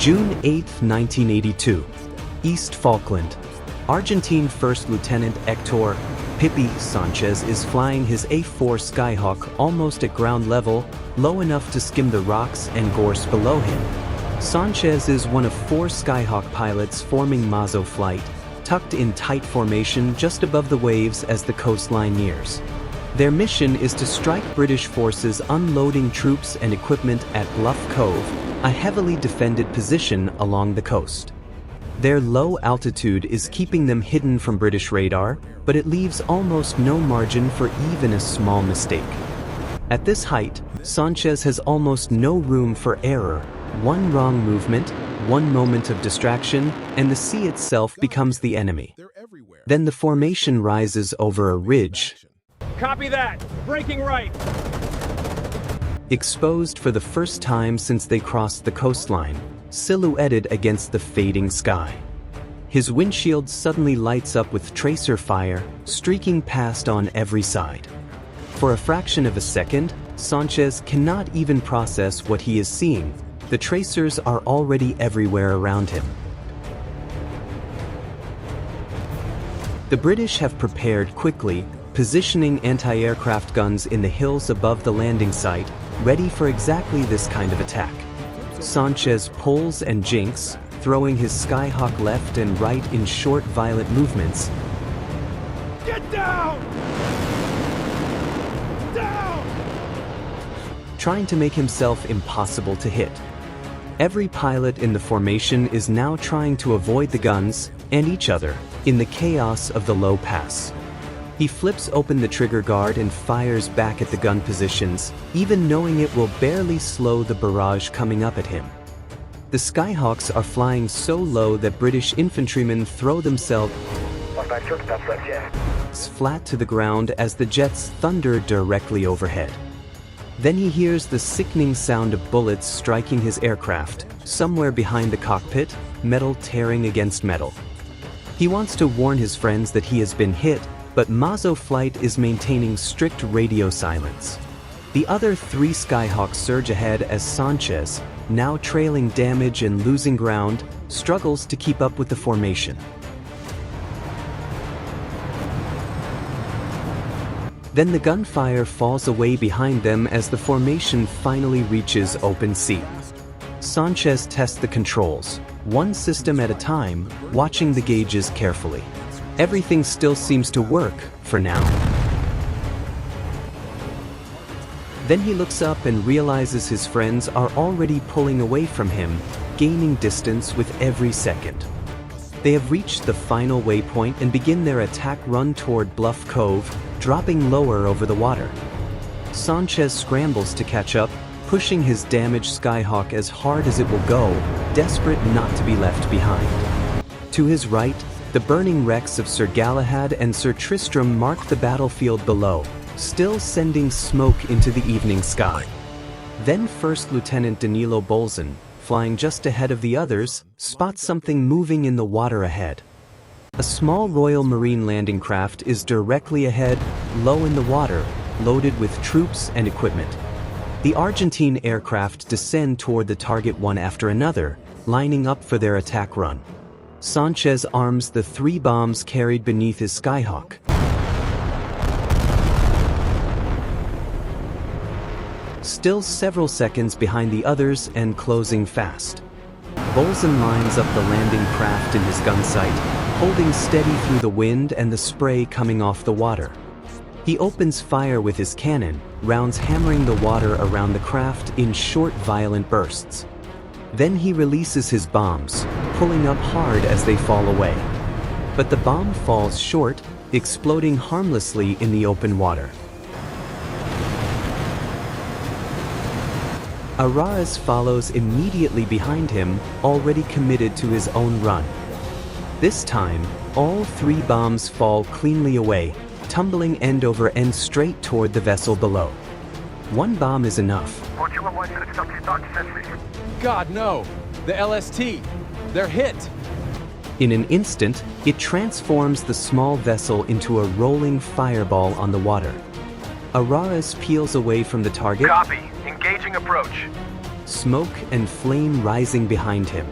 June 8, 1982. East Falkland. Argentine First Lieutenant Hector "Pippy" Sanchez is flying his A-4 Skyhawk almost at ground level, low enough to skim the rocks and gorse below him. Sanchez is one of 4 Skyhawk pilots forming Mazo flight, tucked in tight formation just above the waves as the coastline nears. Their mission is to strike British forces unloading troops and equipment at Bluff Cove, a heavily defended position along the coast. Their low altitude is keeping them hidden from British radar, but it leaves almost no margin for even a small mistake. At this height, Sanchez has almost no room for error. One wrong movement, one moment of distraction, and the sea itself becomes the enemy. Then the formation rises over a ridge. Copy that! Breaking right! Exposed for the first time since they crossed the coastline, silhouetted against the fading sky. His windshield suddenly lights up with tracer fire, streaking past on every side. For a fraction of a second, Sanchez cannot even process what he is seeing. The tracers are already everywhere around him. The British have prepared quickly, positioning anti-aircraft guns in the hills above the landing site, ready for exactly this kind of attack. Sanchez pulls and jinks, throwing his Skyhawk left and right in short, violent movements. Get down! Down! Trying to make himself impossible to hit. Every pilot in the formation is now trying to avoid the guns, and each other, in the chaos of the low pass. He flips open the trigger guard and fires back at the gun positions, even knowing it will barely slow the barrage coming up at him. The Skyhawks are flying so low that British infantrymen throw themselves flat to the ground as the jets thunder directly overhead. Then he hears the sickening sound of bullets striking his aircraft, somewhere behind the cockpit, metal tearing against metal. He wants to warn his friends that he has been hit, but Mazo flight is maintaining strict radio silence. The other 3 Skyhawks surge ahead as Sanchez, now trailing damage and losing ground, struggles to keep up with the formation. Then the gunfire falls away behind them as the formation finally reaches open sea. Sanchez tests the controls, one system at a time, watching the gauges carefully. Everything still seems to work, for now. Then he looks up and realizes his friends are already pulling away from him, gaining distance with every second. They have reached the final waypoint and begin their attack run toward Bluff Cove, dropping lower over the water. Sanchez scrambles to catch up, pushing his damaged Skyhawk as hard as it will go, desperate not to be left behind. To his right, the burning wrecks of Sir Galahad and Sir Tristram mark the battlefield below, still sending smoke into the evening sky. Then First Lieutenant Danilo Bolzán, flying just ahead of the others, spots something moving in the water ahead. A small Royal Marine landing craft is directly ahead, low in the water, loaded with troops and equipment. The Argentine aircraft descend toward the target one after another, lining up for their attack run. Sanchez arms the 3 bombs carried beneath his Skyhawk. Still several seconds behind the others and closing fast. Bolzán lines up the landing craft in his gun sight, holding steady through the wind and the spray coming off the water. He opens fire with his cannon, rounds hammering the water around the craft in short, violent bursts. Then he releases his bombs, pulling up hard as they fall away. But the bomb falls short, exploding harmlessly in the open water. Araras follows immediately behind him, already committed to his own run. This time, all 3 bombs fall cleanly away, tumbling end over end straight toward the vessel below. One bomb is enough. God, no! The LST! They're hit! In an instant, it transforms the small vessel into a rolling fireball on the water. Araras peels away from the target. Copy. Engaging approach. smoke and flame rising behind him.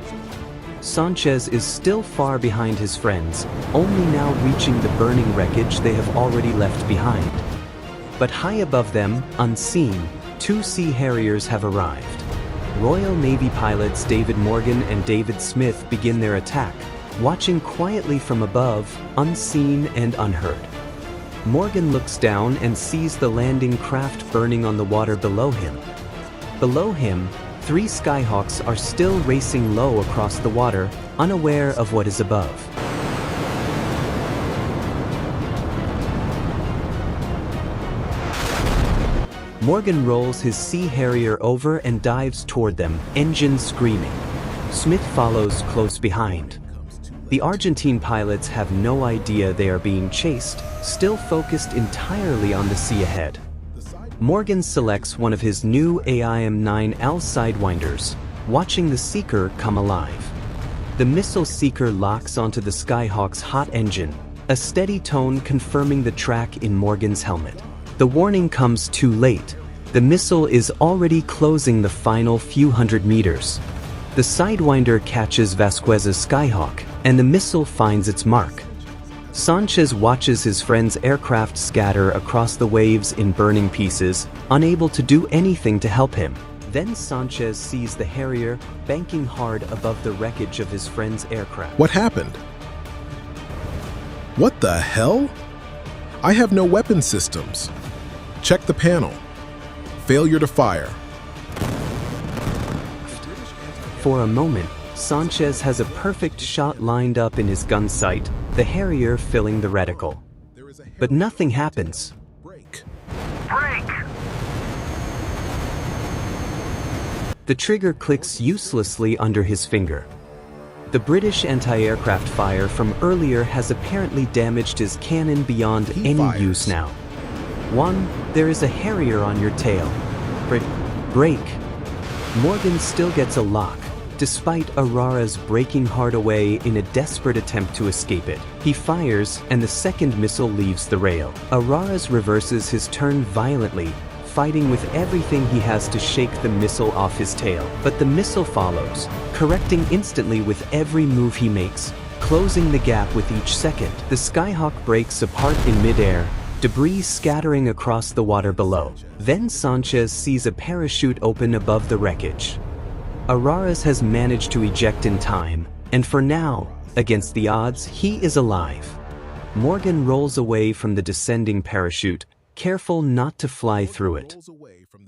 Sanchez is still far behind his friends, only now reaching the burning wreckage they have already left behind. But high above them, unseen, 2 Sea Harriers have arrived. Royal Navy pilots David Morgan and David Smith begin their attack, watching quietly from above, unseen and unheard. Morgan looks down and sees the landing craft burning on the water below him. Below him, 3 Skyhawks are still racing low across the water, unaware of what is above. Morgan rolls his Sea Harrier over and dives toward them, engine screaming. Smith follows close behind. The Argentine pilots have no idea they are being chased, still focused entirely on the sea ahead. Morgan selects one of his new AIM-9L Sidewinders, watching the Seeker come alive. The missile Seeker locks onto the Skyhawk's hot engine, a steady tone confirming the track in Morgan's helmet. The warning comes too late. The missile is already closing the final few hundred meters. The Sidewinder catches Vasquez's Skyhawk, and the missile finds its mark. Sanchez watches his friend's aircraft scatter across the waves in burning pieces, unable to do anything to help him. Then Sanchez sees the Harrier banking hard above the wreckage of his friend's aircraft. What happened? What the hell? I have no weapon systems. Check the panel. Failure to fire. For a moment, Sanchez has a perfect shot lined up in his gun sight, the Harrier filling the reticle. But nothing happens. Break. The trigger clicks uselessly under his finger. The British anti-aircraft fire from earlier has apparently damaged his cannon beyond any use now. 1, there is a Harrier on your tail. Break. Morgan still gets a lock, despite Aurara's breaking hard away in a desperate attempt to escape it. He fires, and the second missile leaves the rail. Aurara's reverses his turn violently, fighting with everything he has to shake the missile off his tail. But the missile follows, correcting instantly with every move he makes, closing the gap with each second. The Skyhawk breaks apart in midair, debris scattering across the water below. Then Sanchez sees a parachute open above the wreckage. Aurara's has managed to eject in time, and for now, against the odds, he is alive. Morgan rolls away from the descending parachute, careful not to fly through it.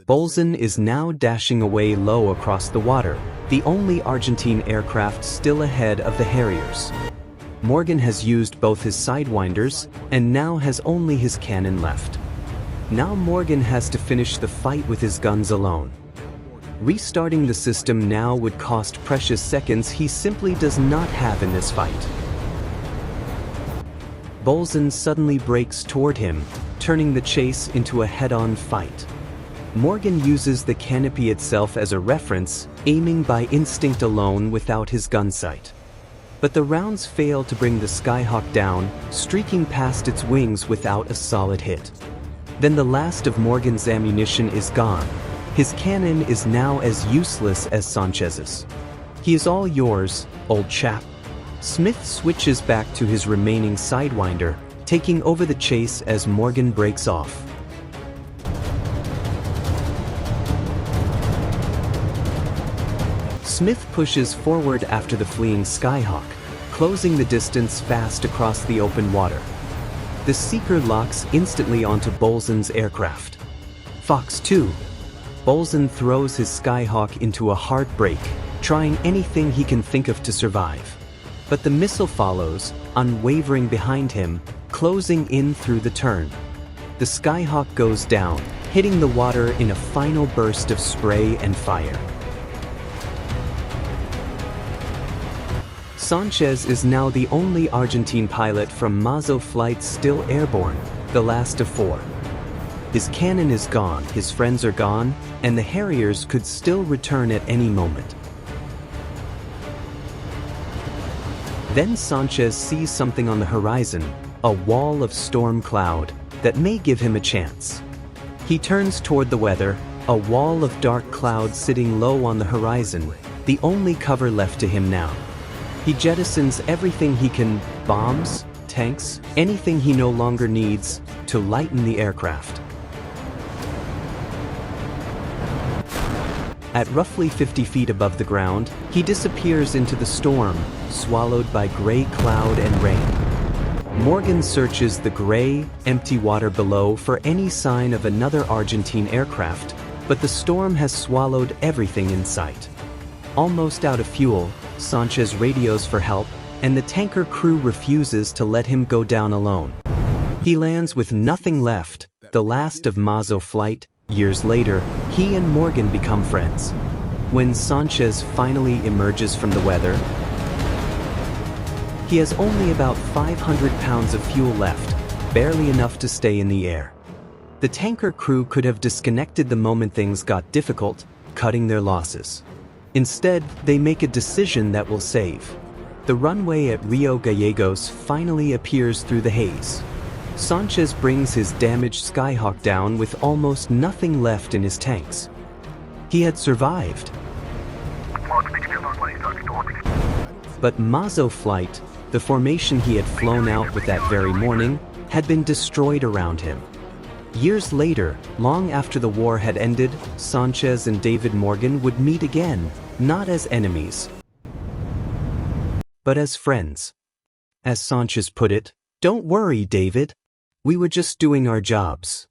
Bolzán is now dashing away low across the water, the only Argentine aircraft still ahead of the Harriers. Morgan has used both his Sidewinders, and now has only his cannon left. Now Morgan has to finish the fight with his guns alone. Restarting the system now would cost precious seconds he simply does not have in this fight. Bolzán suddenly breaks toward him, turning the chase into a head-on fight. Morgan uses the canopy itself as a reference, aiming by instinct alone without his gun sight. But the rounds fail to bring the Skyhawk down, streaking past its wings without a solid hit. Then the last of Morgan's ammunition is gone. His cannon is now as useless as Sanchez's. He is all yours, old chap. Smith switches back to his remaining Sidewinder, taking over the chase as Morgan breaks off. Smith pushes forward after the fleeing Skyhawk, closing the distance fast across the open water. The Seeker locks instantly onto Bolzán's aircraft. Fox 2. Bolzán throws his Skyhawk into a hard break, trying anything he can think of to survive. But the missile follows, unwavering behind him, closing in through the turn. The Skyhawk goes down, hitting the water in a final burst of spray and fire. Sanchez is now the only Argentine pilot from Mazo flight still airborne, the last of 4. His cannon is gone, his friends are gone, and the Harriers could still return at any moment. Then Sanchez sees something on the horizon, a wall of storm cloud, that may give him a chance. He turns toward the weather, A wall of dark clouds sitting low on the horizon, the only cover left to him now. He jettisons everything he can, bombs, tanks, anything he no longer needs, to lighten the aircraft. At roughly 50 feet above the ground, he disappears into the storm, swallowed by gray cloud and rain. Morgan searches the gray, empty water below for any sign of another Argentine aircraft, but the storm has swallowed everything in sight. Almost out of fuel, Sanchez radios for help, and the tanker crew refuses to let him go down alone. He lands with nothing left, the last of Mazo flight. Years later, he and Morgan become friends. When Sanchez finally emerges from the weather, he has only about 500 pounds of fuel left, barely enough to stay in the air. The tanker crew could have disconnected the moment things got difficult, cutting their losses. Instead, they make a decision that will save. The runway at Rio Gallegos finally appears through the haze. Sanchez brings his damaged Skyhawk down with almost nothing left in his tanks. He had survived. But Mazo flight, the formation he had flown out with that very morning, had been destroyed around him. Years later, long after the war had ended, Sanchez and David Morgan would meet again, not as enemies, but as friends. As Sanchez put it, "Don't worry, David. We were just doing our jobs."